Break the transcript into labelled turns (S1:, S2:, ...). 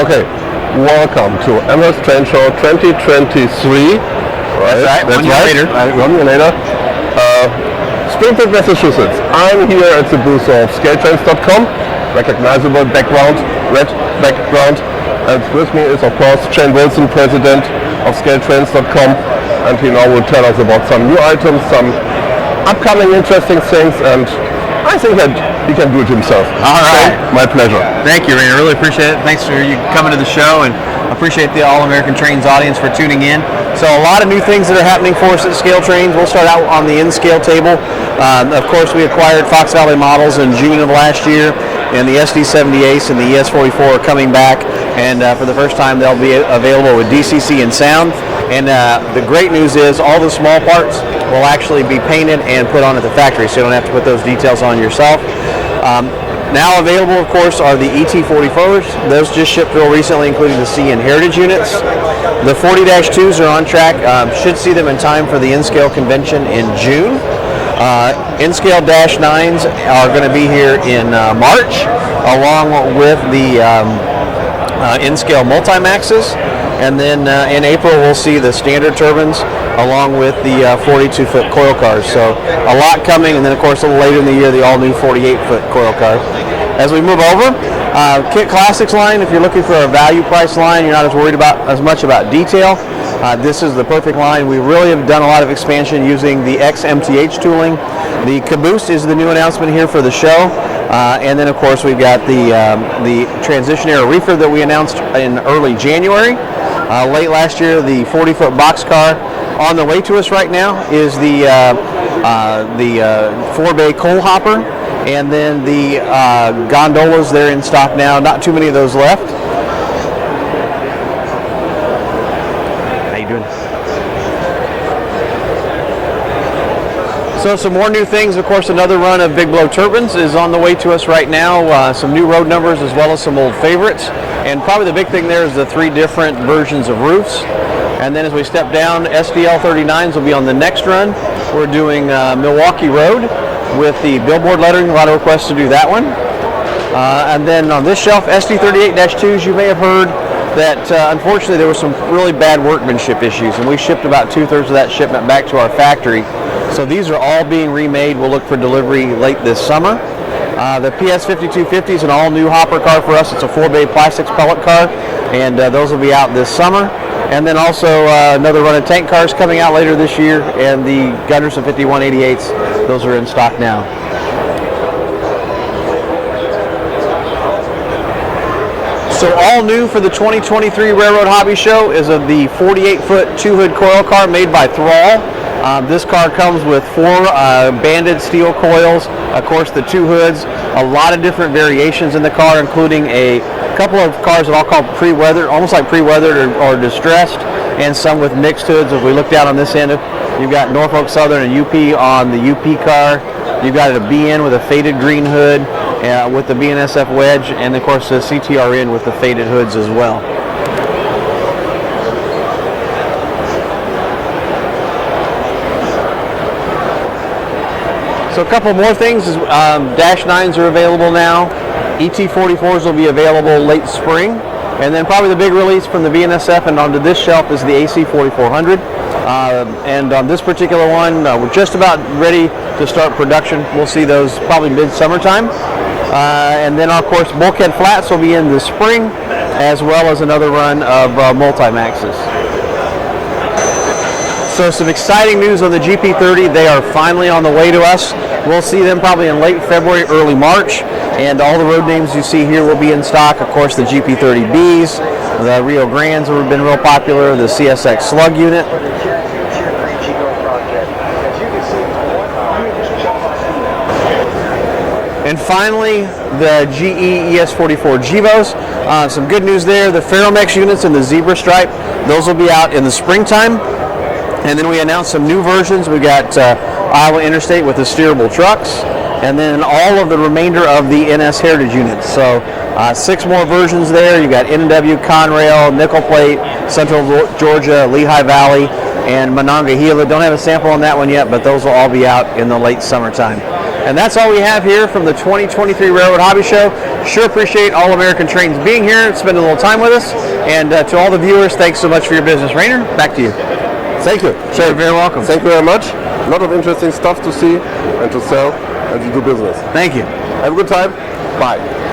S1: Okay, welcome to Amherst Trainshow 2023.
S2: Right. That's
S1: 1 year later. 1 year later. Springfield, Massachusetts. I'm here at the booth of ScaleTrains.com. Recognizable background, red background. And with me is, of course, Shane Wilson, president of ScaleTrains.com. And he now will tell us about some new items, some upcoming interesting things, and I think that he can do it himself.
S2: All right.
S1: So, my pleasure.
S2: Thank you, Rainer. I really appreciate it. Thanks for you coming to the show, and appreciate the All-American Trains audience for tuning in. So a lot of new things that are happening for us at ScaleTrains. We'll start out on the in-scale table. Of course, we acquired Fox Valley Models in June of last year, and the SD70 Ace and the ES44 are coming back, and for the first time they'll be available with DCC and sound. And the great news is all the small parts will actually be painted and put on at the factory, so you don't have to put those details on yourself. Now available, of course, are the ET44s. Those just shipped real recently, including the C and Heritage units. The 40-2s are on track. Should see them in time for the in-scale convention in June. In-scale -9s are going to be here in March, along with the in-scale Multimaxes. And then in April, we'll see the standard turbines along with the 42-foot coil cars. So a lot coming, and then of course a little later in the year, the all-new 48-foot coil cars. As we move over, Kit Classics line, if you're looking for a value price line, you're not as worried about as much about detail. This is the perfect line. We really have done a lot of expansion using the XMTH tooling. The Caboose is the new announcement here for the show. And then of course we've got the transition era reefer that we announced in early January. Late last year, the 40-foot boxcar. On the way to us right now is the 4-bay coal hopper, and then the gondolas. They're in stock now. Not too many of those left. How you doing? So some more new things. Of course, another run of Big Blow turbines is on the way to us right now. Some new road numbers as well as some old favorites. And probably the big thing there is the 3 different versions of roofs. And then as we step down, SDL39s will be on the next run. We're doing Milwaukee Road with the billboard lettering. A lot of requests to do that one. And then on this shelf, SD38-2s, you may have heard that unfortunately there were some really bad workmanship issues, and we shipped about 2/3 of that shipment back to our factory. So these are all being remade. We'll look for delivery late this summer. The PS5250 is an all-new hopper car for us. It's a 4-bay plastics pellet car, and those will be out this summer. And then also another run of tank cars coming out later this year, and the Gunderson 5188s, those are in stock now. So all new for the 2023 Railroad Hobby Show is the 48-foot 2-hood coil car made by Thrall. This car comes with 4 banded steel coils, of course the 2 hoods, a lot of different variations in the car, including a couple of cars that I'll call pre-weathered, almost like pre-weathered or distressed, and some with mixed hoods. If we look down on this end, you've got Norfolk Southern and UP on the UP car. You've got a BN with a faded green hood with the BNSF wedge, and of course the CTRN with the faded hoods as well. So a couple more things. -9s are available now. ET44s will be available late spring. And then probably the big release from the BNSF and onto this shelf is the AC4400. And on this particular one, we're just about ready to start production. We'll see those probably mid-summertime. And then of course bulkhead flats will be in the spring, as well as another run of Multimaxes. So some exciting news on the GP30. They are finally on the way to us. We'll see them probably in late February, early March. And all the road names you see here will be in stock. Of course, the GP30Bs, the Rio Grandes have been real popular, the CSX Slug unit. And finally, the GE ES44 Gevos. Some good news there. The Ferromex units and the Zebra Stripe, those will be out in the springtime. And then we announced some new versions. We got Iowa Interstate with the steerable trucks, and then all of the remainder of the NS Heritage units. So 6 more versions there. You got NW, Conrail, Nickel Plate, Central Georgia, Lehigh Valley, and Monongahela. Don't have a sample on that one yet, but those will all be out in the late summertime. And that's all we have here from the 2023 Railroad Hobby Show. Sure appreciate All American Trains being here, spending a little time with us. And to all the viewers, thanks so much for your business. Rainer, back to you.
S1: Thank you.
S2: Sure, you're very welcome.
S1: Thank you very much. A lot of interesting stuff to see and to sell and to do business.
S2: Thank you.
S1: Have a good time. Bye.